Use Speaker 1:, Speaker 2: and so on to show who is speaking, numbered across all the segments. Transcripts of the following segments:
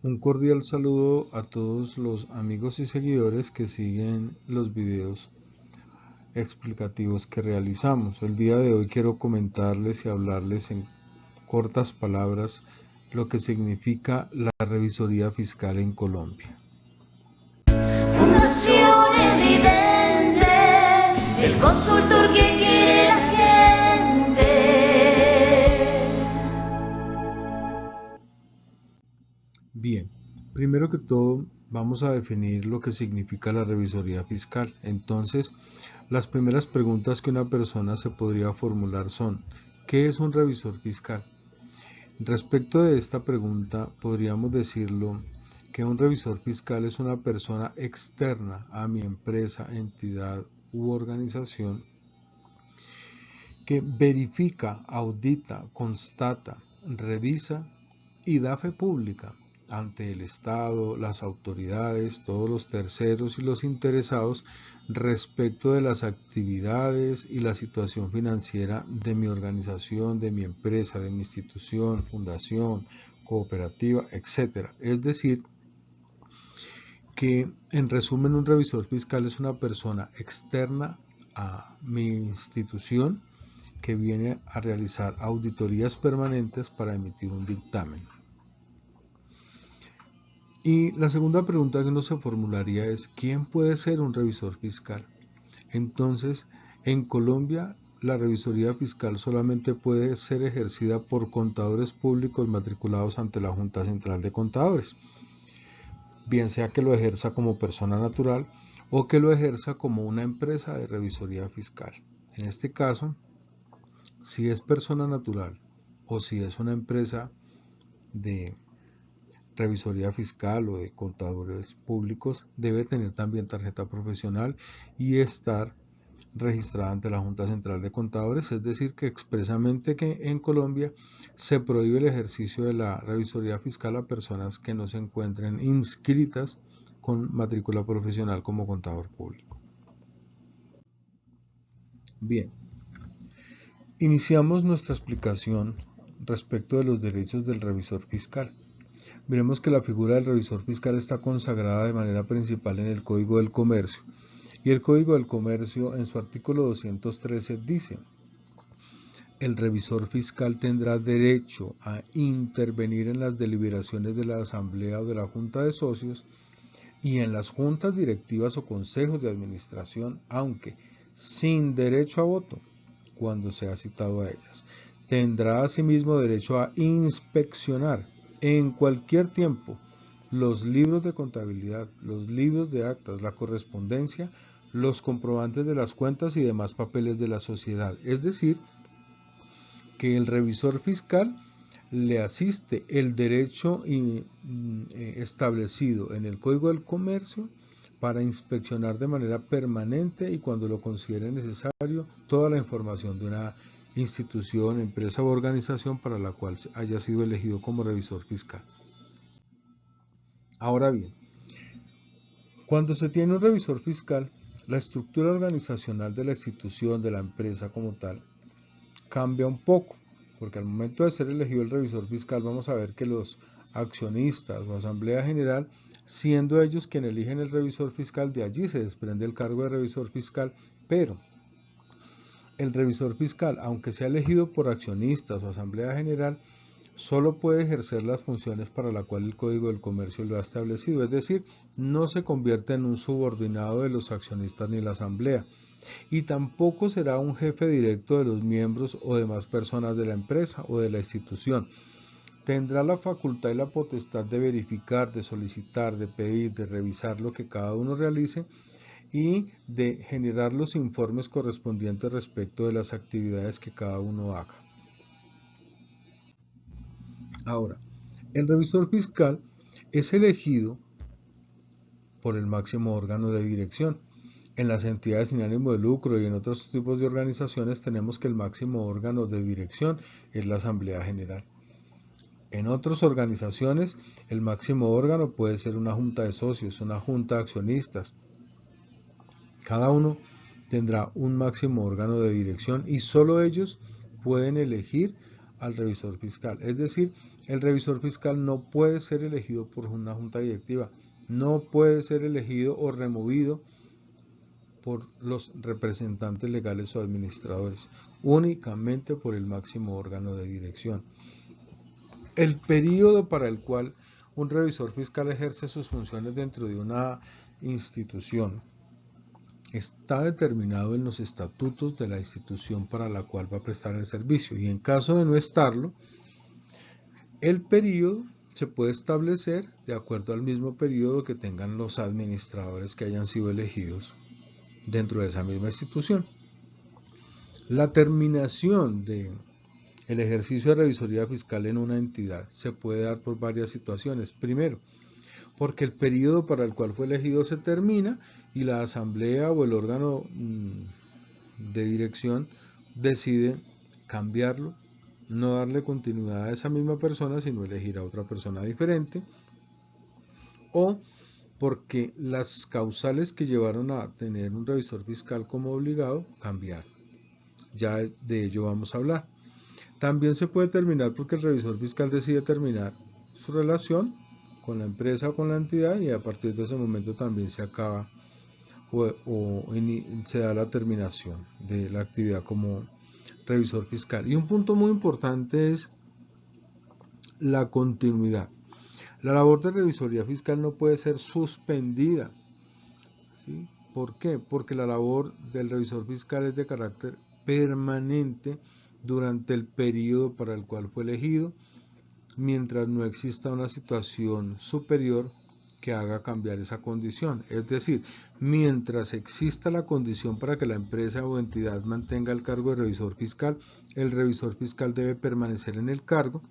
Speaker 1: Un cordial saludo a todos los amigos y seguidores que siguen los videos explicativos que realizamos. El día de hoy quiero comentarles y hablarles en cortas palabras lo que significa la revisoría fiscal en Colombia.
Speaker 2: Fundación Evidente, el consultor que quiere la gente.
Speaker 1: Bien, primero que todo vamos a definir lo que significa la revisoría fiscal. Entonces, las primeras preguntas que una persona se podría formular son: ¿qué es un revisor fiscal? Respecto de esta pregunta, podríamos decirlo que un revisor fiscal es una persona externa a mi empresa, entidad u organización que verifica, audita, constata, revisa y da fe pública ante el Estado, las autoridades, todos los terceros y los interesados respecto de las actividades y la situación financiera de mi organización, de mi empresa, de mi institución, fundación, cooperativa, etc. Es decir, que en resumen un revisor fiscal es una persona externa a mi institución que viene a realizar auditorías permanentes para emitir un dictamen. Y la segunda pregunta que uno se formularía es: ¿quién puede ser un revisor fiscal? Entonces, en Colombia, la revisoría fiscal solamente puede ser ejercida por contadores públicos matriculados ante la Junta Central de Contadores, bien sea que lo ejerza como persona natural o que lo ejerza como una empresa de revisoría fiscal. En este caso, si es persona natural o si es una empresa de revisoría fiscal o de contadores públicos, debe tener también tarjeta profesional y estar registrada ante la Junta Central de Contadores. Es decir, que expresamente que en Colombia se prohíbe el ejercicio de la revisoría fiscal a personas que no se encuentren inscritas con matrícula profesional como contador público. Bien, iniciamos nuestra explicación respecto de los derechos del revisor fiscal. Veremos que la figura del revisor fiscal está consagrada de manera principal en el Código del Comercio, y el Código del Comercio en su artículo 213 dice: el revisor fiscal tendrá derecho a intervenir en las deliberaciones de la Asamblea o de la Junta de Socios y en las juntas directivas o consejos de administración, aunque sin derecho a voto, cuando sea citado a ellas. Tendrá asimismo derecho a inspeccionar en cualquier tiempo los libros de contabilidad, los libros de actas, la correspondencia, los comprobantes de las cuentas y demás papeles de la sociedad. Es decir, que el revisor fiscal le asiste el derecho establecido en el Código del Comercio para inspeccionar de manera permanente y cuando lo considere necesario toda la información de una institución, empresa u organización para la cual haya sido elegido como revisor fiscal. Ahora bien, cuando se tiene un revisor fiscal, la estructura organizacional de la institución, de la empresa como tal, cambia un poco, porque al momento de ser elegido el revisor fiscal vamos a ver que los accionistas o asamblea general, siendo ellos quienes eligen el revisor fiscal, de allí se desprende el cargo de revisor fiscal, pero el revisor fiscal, aunque sea elegido por accionistas o asamblea general, solo puede ejercer las funciones para las cuales el Código del Comercio lo ha establecido, es decir, no se convierte en un subordinado de los accionistas ni la asamblea, y tampoco será un jefe directo de los miembros o demás personas de la empresa o de la institución. Tendrá la facultad y la potestad de verificar, de solicitar, de pedir, de revisar lo que cada uno realice y de generar los informes correspondientes respecto de las actividades que cada uno haga. Ahora, el revisor fiscal es elegido por el máximo órgano de dirección. En las entidades sin ánimo de lucro y en otros tipos de organizaciones tenemos que el máximo órgano de dirección es la Asamblea General. En otras organizaciones el máximo órgano puede ser una junta de socios, una junta de accionistas. Cada uno tendrá un máximo órgano de dirección y solo ellos pueden elegir al revisor fiscal. Es decir, el revisor fiscal no puede ser elegido por una junta directiva, no puede ser elegido o removido por los representantes legales o administradores, únicamente por el máximo órgano de dirección. El periodo para el cual un revisor fiscal ejerce sus funciones dentro de una institución está determinado en los estatutos de la institución para la cual va a prestar el servicio, y en caso de no estarlo, el periodo se puede establecer de acuerdo al mismo periodo que tengan los administradores que hayan sido elegidos dentro de esa misma institución. La terminación del ejercicio de revisoría fiscal en una entidad se puede dar por varias situaciones. Primero, porque el periodo para el cual fue elegido se termina y la asamblea o el órgano de dirección decide cambiarlo, no darle continuidad a esa misma persona, sino elegir a otra persona diferente, o porque las causales que llevaron a tener un revisor fiscal como obligado cambiaron. Ya de ello vamos a hablar. También se puede terminar porque el revisor fiscal decide terminar su relación con la empresa o con la entidad, y a partir de ese momento también se acaba se da la terminación de la actividad como revisor fiscal. Y un punto muy importante es la continuidad. La labor de revisoría fiscal no puede ser suspendida, ¿sí? ¿Por qué? Porque la labor del revisor fiscal es de carácter permanente durante el periodo para el cual fue elegido, mientras no exista una situación superior que haga cambiar esa condición. Es decir, mientras exista la condición para que la empresa o entidad mantenga el cargo de revisor fiscal, el revisor fiscal debe permanecer en el cargo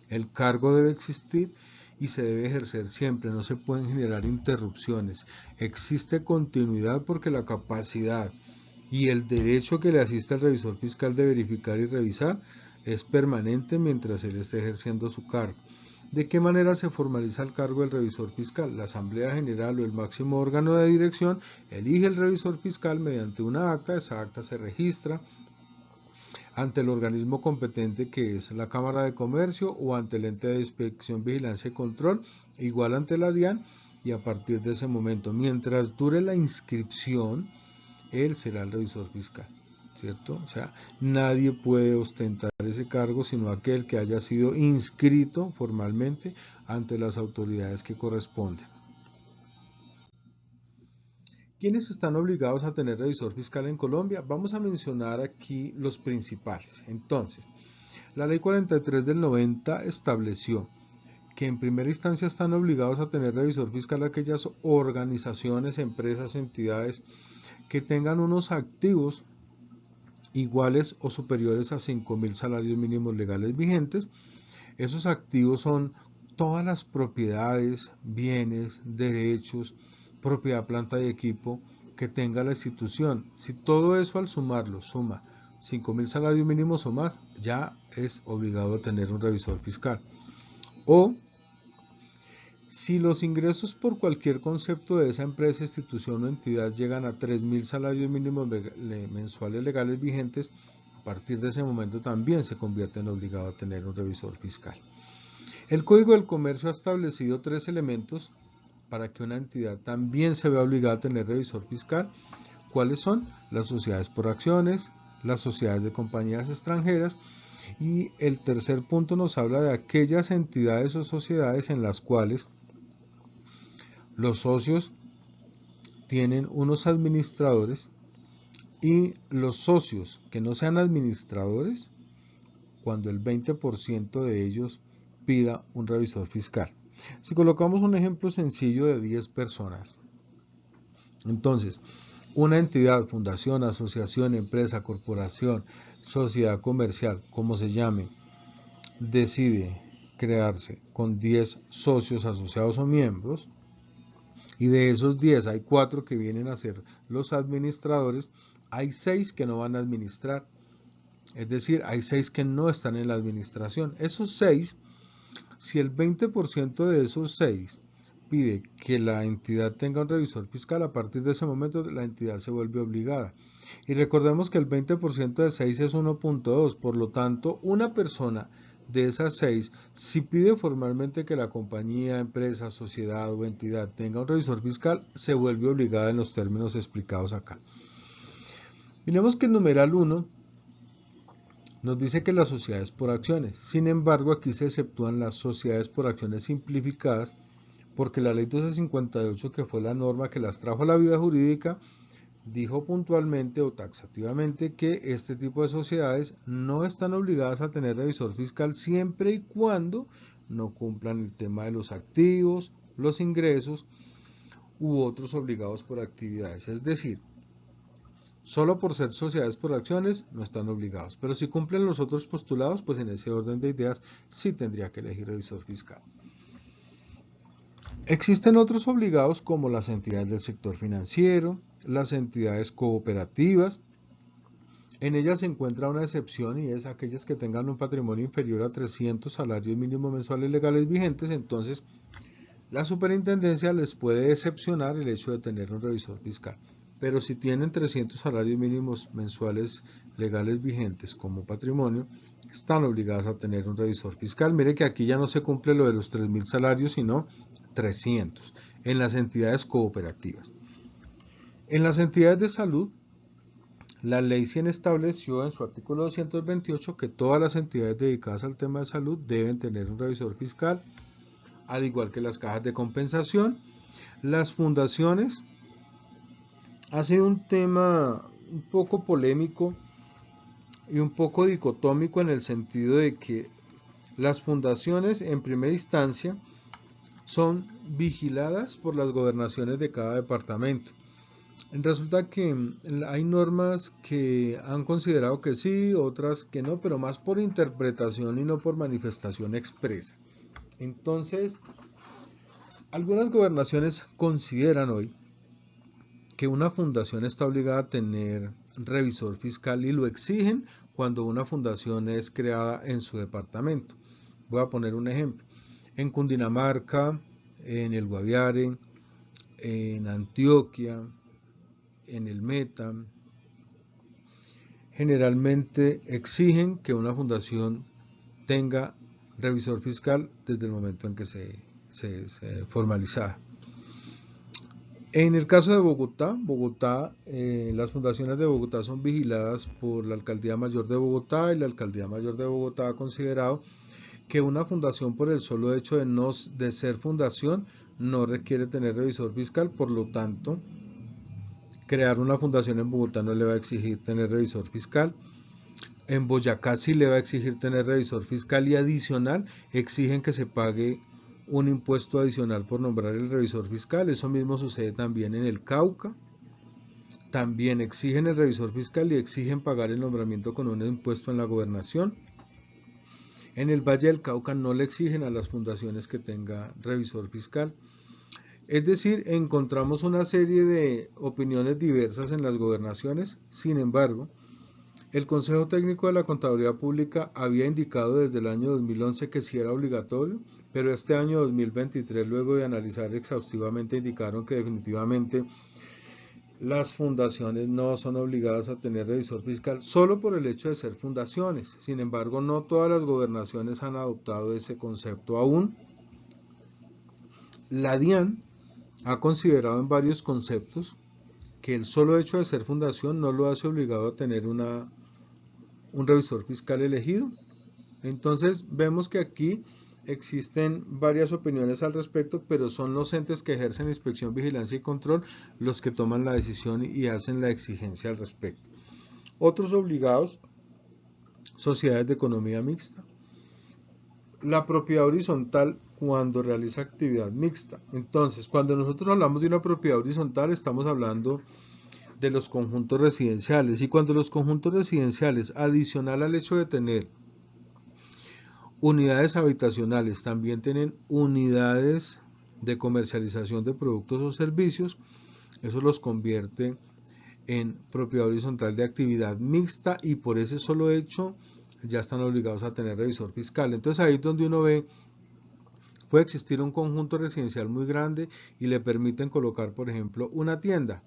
Speaker 1: debe existir y se debe ejercer siempre, no se pueden generar interrupciones. Existe continuidad porque la capacidad y el derecho que le asiste al revisor fiscal de verificar y revisar es permanente mientras él esté ejerciendo su cargo. ¿De qué manera se formaliza el cargo del revisor fiscal? La Asamblea General o el máximo órgano de dirección elige el revisor fiscal mediante una acta. Esa acta se registra ante el organismo competente, que es la Cámara de Comercio, o ante el ente de inspección, vigilancia y control, igual ante la DIAN, y a partir de ese momento, mientras dure la inscripción, él será el revisor fiscal, ¿cierto? O sea, nadie puede ostentar ese cargo sino aquel que haya sido inscrito formalmente ante las autoridades que corresponden. ¿Quiénes están obligados a tener revisor fiscal en Colombia? Vamos a mencionar aquí los principales. Entonces, la Ley 43 del 90 estableció que en primera instancia están obligados a tener revisor fiscal aquellas organizaciones, empresas, entidades que tengan unos activos iguales o superiores a 5.000 salarios mínimos legales vigentes. Esos activos son todas las propiedades, bienes, derechos, propiedad, planta y equipo que tenga la institución. Si todo eso al sumarlo suma 5.000 salarios mínimos o más, ya es obligado a tener un revisor fiscal. O si los ingresos por cualquier concepto de esa empresa, institución o entidad llegan a 3.000 salarios mínimos mensuales legales vigentes, a partir de ese momento también se convierte en obligado a tener un revisor fiscal. El Código del Comercio ha establecido 3 elementos para que una entidad también se vea obligada a tener revisor fiscal. ¿Cuáles son? Las sociedades por acciones, las sociedades de compañías extranjeras, y el tercer punto nos habla de aquellas entidades o sociedades en las cuales los socios tienen unos administradores, y los socios que no sean administradores, cuando el 20% de ellos pida un revisor fiscal. Si colocamos un ejemplo sencillo de 10 personas, entonces una entidad, fundación, asociación, empresa, corporación, sociedad comercial, como se llame, decide crearse con 10 socios asociados o miembros, y de esos 10 hay 4 que vienen a ser los administradores, hay 6 que no van a administrar, es decir, hay 6 que no están en la administración. Esos 6, si el 20% de esos 6 pide que la entidad tenga un revisor fiscal, a partir de ese momento la entidad se vuelve obligada. Y recordemos que el 20% de 6 es 1.2, por lo tanto, una persona de esas 6, si pide formalmente que la compañía, empresa, sociedad o entidad tenga un revisor fiscal, se vuelve obligada en los términos explicados acá. Miremos que el numeral 1 nos dice que las sociedades por acciones. Sin embargo, aquí se exceptúan las sociedades por acciones simplificadas, porque la ley 1258, que fue la norma que las trajo a la vida jurídica, dijo puntualmente o taxativamente que este tipo de sociedades no están obligadas a tener revisor fiscal siempre y cuando no cumplan el tema de los activos, los ingresos u otros obligados por actividades. Es decir, solo por ser sociedades por acciones no están obligados, pero si cumplen los otros postulados, pues en ese orden de ideas sí tendría que elegir revisor fiscal. Existen otros obligados como las entidades del sector financiero, las entidades cooperativas. En ellas se encuentra una excepción y es aquellas que tengan un patrimonio inferior a 300 salarios mínimos mensuales legales vigentes. Entonces, la superintendencia les puede excepcionar el hecho de tener un revisor fiscal. Pero si tienen 300 salarios mínimos mensuales legales vigentes como patrimonio, están obligadas a tener un revisor fiscal. Mire que aquí ya no se cumple lo de los 3.000 salarios, sino 300 en las entidades cooperativas. En las entidades de salud, la ley 100 estableció en su artículo 228 que todas las entidades dedicadas al tema de salud deben tener un revisor fiscal, al igual que las cajas de compensación. Las fundaciones ha sido un tema un poco polémico y un poco dicotómico en el sentido de que las fundaciones en primera instancia son vigiladas por las gobernaciones de cada departamento. Resulta que hay normas que han considerado que sí, otras que no, pero más por interpretación y no por manifestación expresa. Entonces, algunas gobernaciones consideran hoy que una fundación está obligada a tener revisor fiscal y lo exigen cuando una fundación es creada en su departamento. Voy a poner un ejemplo. En Cundinamarca, en el Guaviare, en Antioquia, en el Meta, generalmente exigen que una fundación tenga revisor fiscal desde el momento en que se formaliza. En el caso de Bogotá, las fundaciones de Bogotá son vigiladas por la Alcaldía Mayor de Bogotá y la Alcaldía Mayor de Bogotá ha considerado que una fundación por el solo hecho de ser fundación no requiere tener revisor fiscal, por lo tanto, crear una fundación en Bogotá no le va a exigir tener revisor fiscal. En Boyacá sí le va a exigir tener revisor fiscal y adicional exigen que se pague un impuesto adicional por nombrar el revisor fiscal. Eso mismo sucede también en el Cauca. También exigen el revisor fiscal y exigen pagar el nombramiento con un impuesto en la gobernación. En el Valle del Cauca no le exigen a las fundaciones que tenga revisor fiscal. Es decir, encontramos una serie de opiniones diversas en las gobernaciones. Sin embargo, el Consejo Técnico de la Contaduría Pública había indicado desde el año 2011 que sí era obligatorio, pero este año 2023, luego de analizar exhaustivamente, indicaron que definitivamente las fundaciones no son obligadas a tener revisor fiscal solo por el hecho de ser fundaciones. Sin embargo, no todas las gobernaciones han adoptado ese concepto aún. La DIAN ha considerado en varios conceptos que el solo hecho de ser fundación no lo hace obligado a tener un revisor fiscal elegido. Entonces vemos que aquí existen varias opiniones al respecto, pero son los entes que ejercen inspección, vigilancia y control los que toman la decisión y hacen la exigencia al respecto. Otros obligados, sociedades de economía mixta. La propiedad horizontal cuando realiza actividad mixta. Entonces, cuando nosotros hablamos de una propiedad horizontal, estamos hablando de los conjuntos residenciales. Y cuando los conjuntos residenciales, adicional al hecho de tener unidades habitacionales, también tienen unidades de comercialización de productos o servicios, eso los convierte en propiedad horizontal de actividad mixta y por ese solo hecho ya están obligados a tener revisor fiscal. Entonces ahí es donde uno ve, puede existir un conjunto residencial muy grande y le permiten colocar, por ejemplo, una tienda.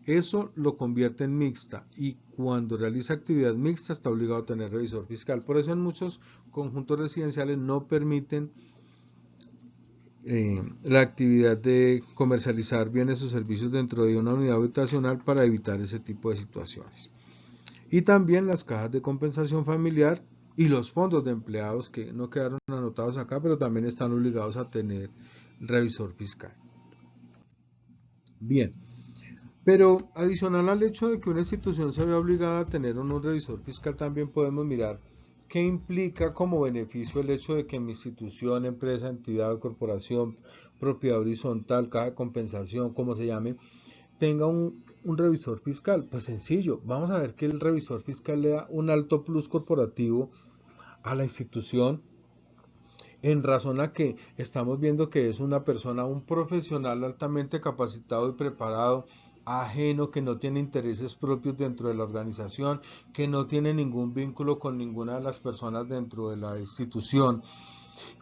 Speaker 1: Eso lo convierte en mixta y cuando realiza actividad mixta está obligado a tener revisor fiscal. Por eso en muchos conjuntos residenciales no permiten la actividad de comercializar bienes o servicios dentro de una unidad habitacional para evitar ese tipo de situaciones. Y también las cajas de compensación familiar y los fondos de empleados que no quedaron anotados acá, pero también están obligados a tener revisor fiscal. Bien, pero adicional al hecho de que una institución se vea obligada a tener un revisor fiscal, también podemos mirar qué implica como beneficio el hecho de que mi institución, empresa, entidad o corporación, propiedad horizontal, caja de compensación, como se llame, tenga un revisor fiscal. Pues sencillo, vamos a ver que el revisor fiscal le da un alto plus corporativo a la institución en razón a que estamos viendo que es una persona, un profesional altamente capacitado y preparado, ajeno, que no tiene intereses propios dentro de la organización, que no tiene ningún vínculo con ninguna de las personas dentro de la institución,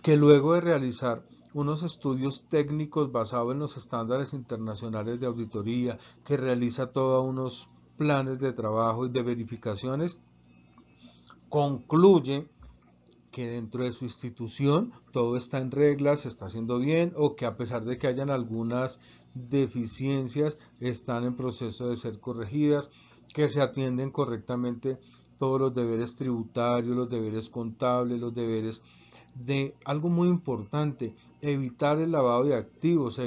Speaker 1: que luego de realizar unos estudios técnicos basados en los estándares internacionales de auditoría, que realiza todos unos planes de trabajo y de verificaciones, concluye que dentro de su institución todo está en regla, se está haciendo bien, o que a pesar de que hayan algunas deficiencias, están en proceso de ser corregidas, que se atienden correctamente todos los deberes tributarios, los deberes contables, los deberes de algo muy importante, evitar el lavado de activos,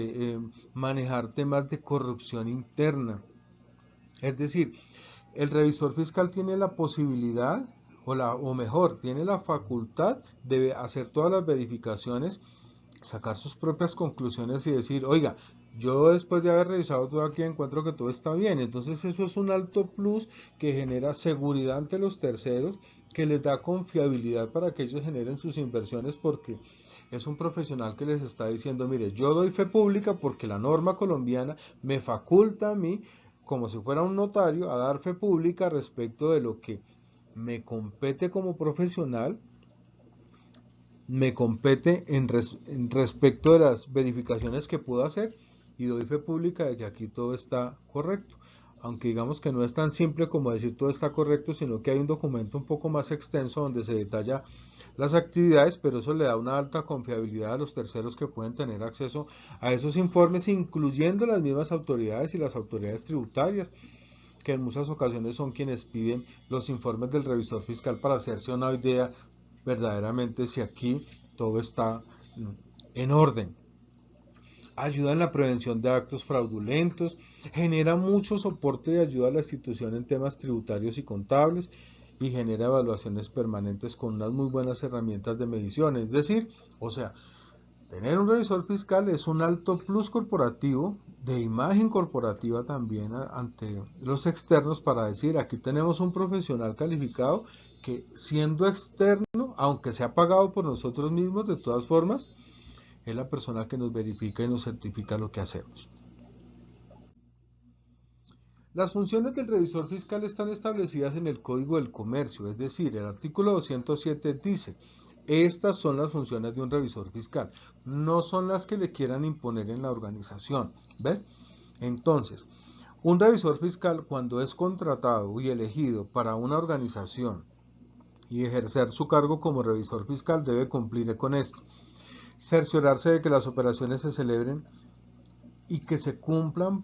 Speaker 1: manejar temas de corrupción interna. Es decir, el revisor fiscal tiene la posibilidad, o mejor, tiene la facultad de hacer todas las verificaciones, sacar sus propias conclusiones y decir, oiga, yo después de haber revisado todo aquí encuentro que todo está bien. Entonces eso es un alto plus que genera seguridad ante los terceros, que les da confiabilidad para que ellos generen sus inversiones, porque es un profesional que les está diciendo, mire, yo doy fe pública porque la norma colombiana me faculta a mí, como si fuera un notario, a dar fe pública respecto de lo que me compete como profesional, me compete en respecto de las verificaciones que puedo hacer, y doy fe pública de que aquí todo está correcto. Aunque digamos que no es tan simple como decir todo está correcto, sino que hay un documento un poco más extenso donde se detalla las actividades, pero eso le da una alta confiabilidad a los terceros que pueden tener acceso a esos informes, incluyendo las mismas autoridades y las autoridades tributarias, que en muchas ocasiones son quienes piden los informes del revisor fiscal para hacerse una idea verdaderamente si aquí todo está en orden. Ayuda en la prevención de actos fraudulentos, genera mucho soporte y ayuda a la institución en temas tributarios y contables, y genera evaluaciones permanentes con unas muy buenas herramientas de medición. Es decir, o sea, tener un revisor fiscal es un alto plus corporativo, de imagen corporativa también ante los externos, para decir, aquí tenemos un profesional calificado que, siendo externo, aunque sea pagado por nosotros mismos, de todas formas, es la persona que nos verifica y nos certifica lo que hacemos. Las funciones del revisor fiscal están establecidas en el Código del Comercio, es decir, el artículo 207 dice, estas son las funciones de un revisor fiscal, no son las que le quieran imponer en la organización, ¿ves? Entonces, un revisor fiscal, cuando es contratado y elegido para una organización y ejercer su cargo como revisor fiscal, debe cumplir con esto: cerciorarse de que las operaciones se celebren y que se cumplan,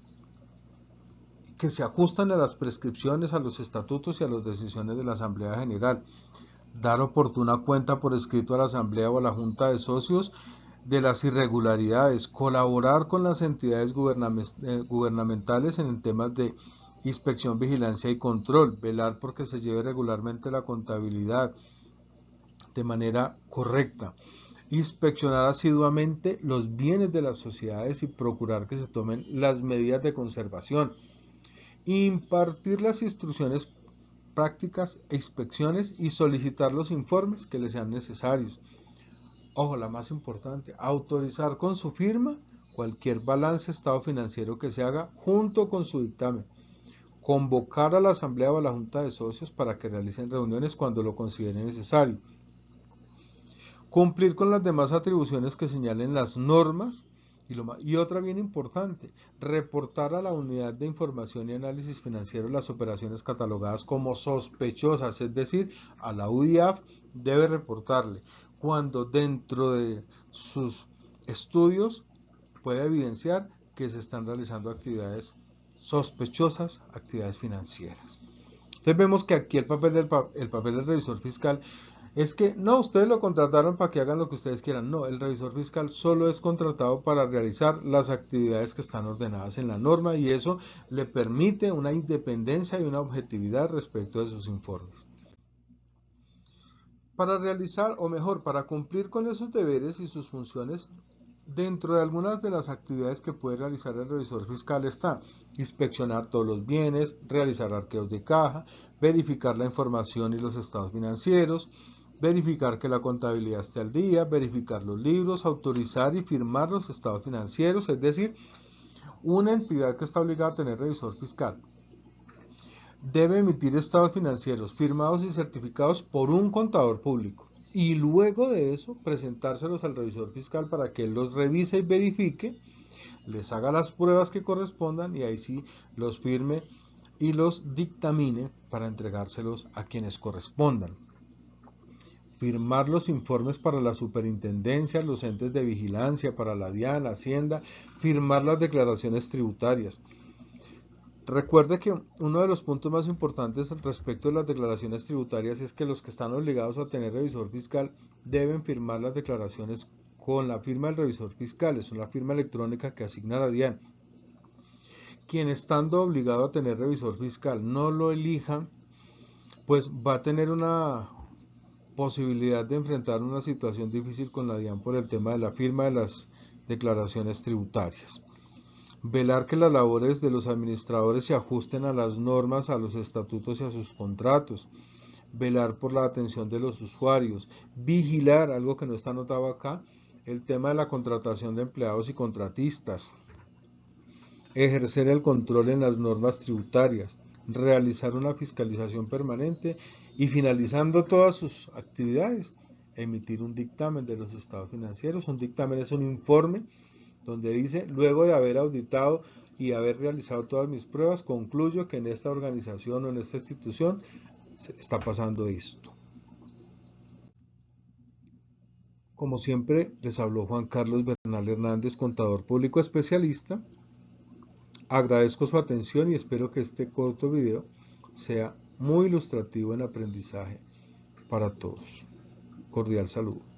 Speaker 1: que se ajustan a las prescripciones, a los estatutos y a las decisiones de la Asamblea General, dar oportuna cuenta por escrito a la Asamblea o a la Junta de Socios de las irregularidades, colaborar con las entidades gubernamentales en temas de inspección, vigilancia y control, velar porque se lleve regularmente la contabilidad de manera correcta, inspeccionar asiduamente los bienes de las sociedades y procurar que se tomen las medidas de conservación, impartir las instrucciones prácticas e inspecciones y solicitar los informes que les sean necesarios. Ojo, la más importante, autorizar con su firma cualquier balance estado financiero que se haga junto con su dictamen, convocar a la Asamblea o a la Junta de Socios para que realicen reuniones cuando lo consideren necesario, cumplir con las demás atribuciones que señalen las normas Y otra bien importante, reportar a la Unidad de Información y Análisis Financiero las operaciones catalogadas como sospechosas, es decir, a la UDIAF debe reportarle cuando dentro de sus estudios puede evidenciar que se están realizando actividades sospechosas, actividades financieras. Entonces vemos que aquí el papel del revisor fiscal es que no, ustedes lo contrataron para que hagan lo que ustedes quieran. No, el revisor fiscal solo es contratado para realizar las actividades que están ordenadas en la norma y eso le permite una independencia y una objetividad respecto de sus informes. Para realizar, o mejor, para cumplir con esos deberes y sus funciones, dentro de algunas de las actividades que puede realizar el revisor fiscal está inspeccionar todos los bienes, realizar arqueos de caja, verificar la información y los estados financieros, verificar que la contabilidad esté al día, verificar los libros, autorizar y firmar los estados financieros, es decir, una entidad que está obligada a tener revisor fiscal debe emitir estados financieros firmados y certificados por un contador público y luego de eso presentárselos al revisor fiscal para que él los revise y verifique, les haga las pruebas que correspondan y ahí sí los firme y los dictamine para entregárselos a quienes correspondan. Firmar los informes para la superintendencia, los entes de vigilancia, para la DIAN, Hacienda, firmar las declaraciones tributarias. Recuerde que uno de los puntos más importantes respecto de las declaraciones tributarias es que los que están obligados a tener revisor fiscal deben firmar las declaraciones con la firma del revisor fiscal, es una firma electrónica que asigna la DIAN. Quien estando obligado a tener revisor fiscal no lo elija, pues va a tener una posibilidad de enfrentar una situación difícil con la DIAN por el tema de la firma de las declaraciones tributarias. Velar que las labores de los administradores se ajusten a las normas, a los estatutos y a sus contratos. Velar por la atención de los usuarios. Vigilar, algo que no está anotado acá, el tema de la contratación de empleados y contratistas. Ejercer el control en las normas tributarias. Realizar una fiscalización permanente y finalizando todas sus actividades, emitir un dictamen de los estados financieros. Un dictamen es un informe donde dice, luego de haber auditado y haber realizado todas mis pruebas, concluyo que en esta organización o en esta institución se está pasando esto. Como siempre, les habló Juan Carlos Bernal Hernández, contador público especialista. Agradezco su atención y espero que este corto video sea muy ilustrativo en aprendizaje para todos. Cordial saludo.